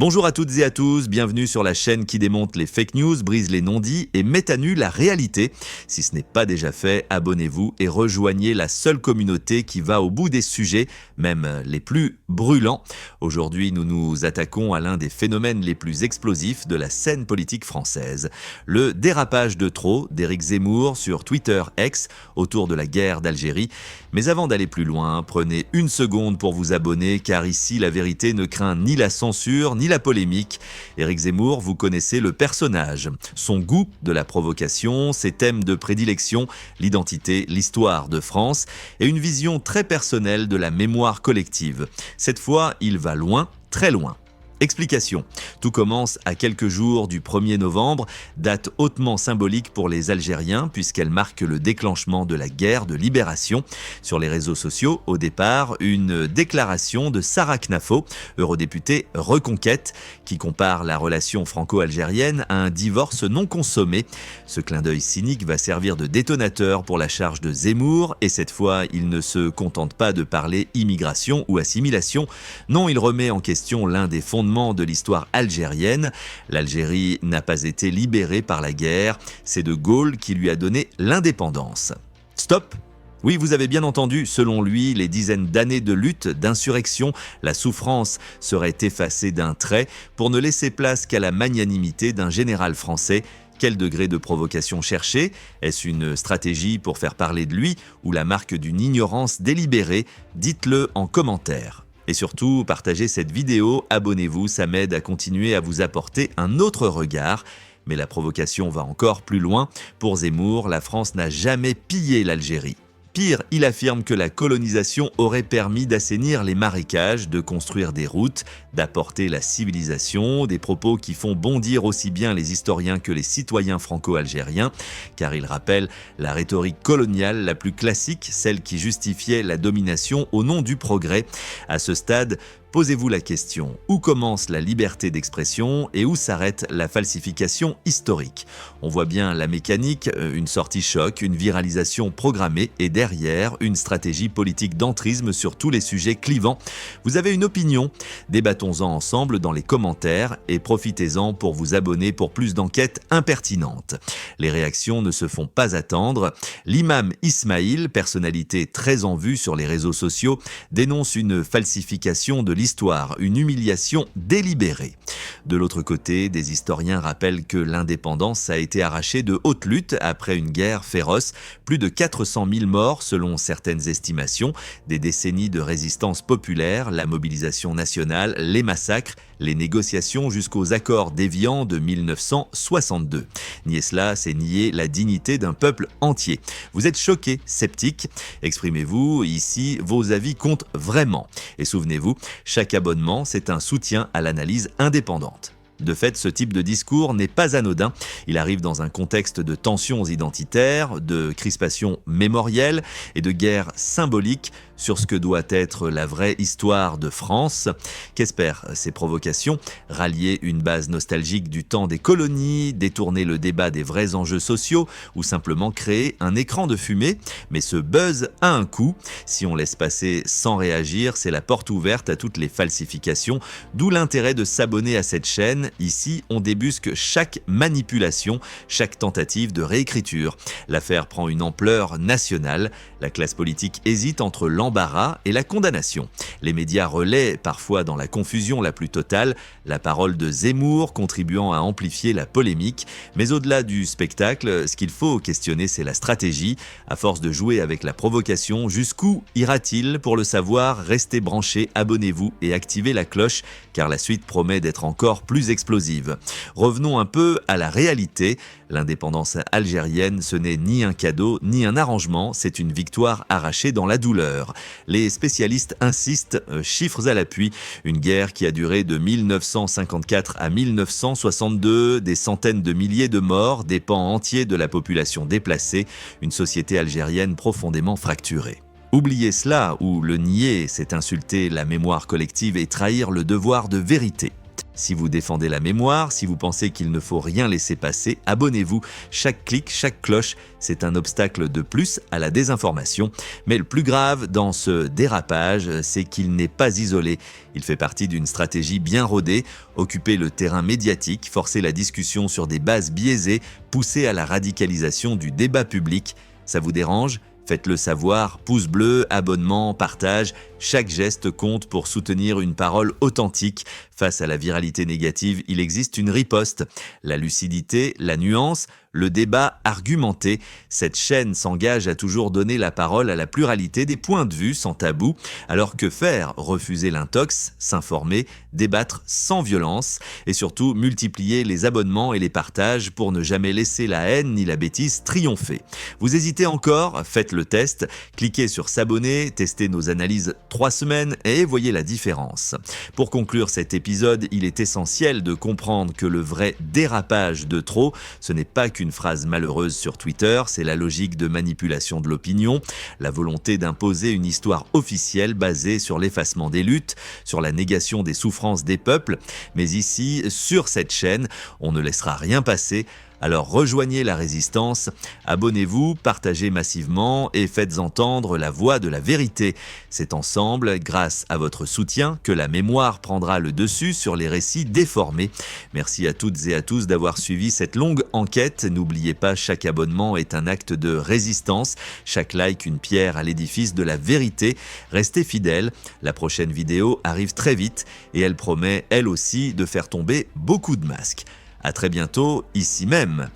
Bonjour à toutes et à tous, bienvenue sur la chaîne qui démonte les fake news, brise les non-dits et met à nu la réalité. Si ce n'est pas déjà fait, abonnez-vous et rejoignez la seule communauté qui va au bout des sujets, même les plus brûlants. Aujourd'hui, nous nous attaquons à l'un des phénomènes les plus explosifs de la scène politique française. Le dérapage de trop d'Éric Zemmour sur Twitter X autour de la guerre d'Algérie. Mais avant d'aller plus loin, prenez une seconde pour vous abonner car ici la vérité ne craint ni la censure ni la polémique. Éric Zemmour, vous connaissez le personnage, son goût de la provocation, ses thèmes de prédilection, l'identité, l'histoire de France et une vision très personnelle de la mémoire collective. Cette fois, il va loin, très loin. Explication. Tout commence à quelques jours du 1er novembre, date hautement symbolique pour les Algériens puisqu'elle marque le déclenchement de la guerre de libération. Sur les réseaux sociaux, au départ, une déclaration de Sarah Knafo, eurodéputée Reconquête, qui compare la relation franco-algérienne à un divorce non consommé. Ce clin d'œil cynique va servir de détonateur pour la charge de Zemmour et cette fois, il ne se contente pas de parler immigration ou assimilation. Non, il remet en question l'un des fondements de l'histoire algérienne. L'Algérie n'a pas été libérée par la guerre, c'est De Gaulle qui lui a donné l'indépendance. Stop! Oui, vous avez bien entendu, selon lui, les dizaines d'années de lutte, d'insurrection, la souffrance serait effacée d'un trait pour ne laisser place qu'à la magnanimité d'un général français. Quel degré de provocation chercher? Est-ce une stratégie pour faire parler de lui ou la marque d'une ignorance délibérée? Dites-le en commentaire. Et surtout, partagez cette vidéo, abonnez-vous, ça m'aide à continuer à vous apporter un autre regard. Mais la provocation va encore plus loin. Pour Zemmour, la France n'a jamais pillé l'Algérie. Pire, il affirme que la colonisation aurait permis d'assainir les marécages, de construire des routes, d'apporter la civilisation, des propos qui font bondir aussi bien les historiens que les citoyens franco-algériens, car il rappelle la rhétorique coloniale la plus classique, celle qui justifiait la domination au nom du progrès. À ce stade, posez-vous la question, où commence la liberté d'expression et où s'arrête la falsification historique? On voit bien la mécanique, une sortie choc, une viralisation programmée et derrière, une stratégie politique d'entrisme sur tous les sujets clivants. Vous avez une opinion? Débattons-en ensemble dans les commentaires et profitez-en pour vous abonner pour plus d'enquêtes impertinentes. Les réactions ne se font pas attendre. L'imam Ismail, personnalité très en vue sur les réseaux sociaux, dénonce une falsification de l'histoire, une humiliation délibérée. De l'autre côté, des historiens rappellent que l'indépendance a été arrachée de haute lutte après une guerre féroce, plus de 400 000 morts selon certaines estimations, des décennies de résistance populaire, la mobilisation nationale, les massacres, les négociations jusqu'aux accords d'Évian de 1962. Nier cela, c'est nier la dignité d'un peuple entier. Vous êtes choqués, sceptiques? Exprimez-vous, ici, vos avis comptent vraiment. Et souvenez-vous, chaque abonnement, c'est un soutien à l'analyse indépendante. De fait, ce type de discours n'est pas anodin. Il arrive dans un contexte de tensions identitaires, de crispations mémorielles et de guerres symboliques sur ce que doit être la vraie histoire de France. Qu'espèrent ces provocations? Rallier une base nostalgique du temps des colonies, détourner le débat des vrais enjeux sociaux ou simplement créer un écran de fumée? Mais ce buzz a un coût. Si on laisse passer sans réagir, c'est la porte ouverte à toutes les falsifications, d'où l'intérêt de s'abonner à cette chaîne. Ici, on débusque chaque manipulation, chaque tentative de réécriture. L'affaire prend une ampleur nationale. La classe politique hésite entre l'embarras et la condamnation. Les médias relaient, parfois dans la confusion la plus totale, la parole de Zemmour, contribuant à amplifier la polémique. Mais au-delà du spectacle, ce qu'il faut questionner, c'est la stratégie. À force de jouer avec la provocation, jusqu'où ira-t-il? Pour le savoir, restez branchés, abonnez-vous et activez la cloche, car la suite promet d'être encore plus explosive. Revenons un peu à la réalité. L'indépendance algérienne, ce n'est ni un cadeau, ni un arrangement, c'est une victoire arrachée dans la douleur. Les spécialistes insistent, chiffres à l'appui, une guerre qui a duré de 1954 à 1962, des centaines de milliers de morts, des pans entiers de la population déplacée, une société algérienne profondément fracturée. Oublier cela ou le nier, c'est insulter la mémoire collective et trahir le devoir de vérité. Si vous défendez la mémoire, si vous pensez qu'il ne faut rien laisser passer, abonnez-vous. Chaque clic, chaque cloche, c'est un obstacle de plus à la désinformation. Mais le plus grave dans ce dérapage, c'est qu'il n'est pas isolé. Il fait partie d'une stratégie bien rodée, occuper le terrain médiatique, forcer la discussion sur des bases biaisées, pousser à la radicalisation du débat public. Ça vous dérange ? Faites-le savoir, pouce bleu, abonnement, partage, chaque geste compte pour soutenir une parole authentique. Face à la viralité négative, il existe une riposte. La lucidité, la nuance, le débat argumenté. Cette chaîne s'engage à toujours donner la parole à la pluralité des points de vue sans tabou. Alors que faire ? Refuser l'intox, s'informer, débattre sans violence et surtout multiplier les abonnements et les partages pour ne jamais laisser la haine ni la bêtise triompher. Vous hésitez encore ? Faites le test. Cliquez sur s'abonner, testez nos analyses 3 semaines et voyez la différence. Pour conclure cet épisode, il est essentiel de comprendre que le vrai dérapage de trop, ce n'est pas qu'une phrase malheureuse sur Twitter, c'est la logique de manipulation de l'opinion, la volonté d'imposer une histoire officielle basée sur l'effacement des luttes, sur la négation des souffrances des peuples. Mais ici, sur cette chaîne, on ne laissera rien passer. Alors rejoignez la résistance, abonnez-vous, partagez massivement et faites entendre la voix de la vérité. C'est ensemble, grâce à votre soutien, que la mémoire prendra le dessus sur les récits déformés. Merci à toutes et à tous d'avoir suivi cette longue enquête. N'oubliez pas, chaque abonnement est un acte de résistance, chaque like une pierre à l'édifice de la vérité. Restez fidèles, la prochaine vidéo arrive très vite et elle promet, elle aussi, de faire tomber beaucoup de masques. À très bientôt, ici même.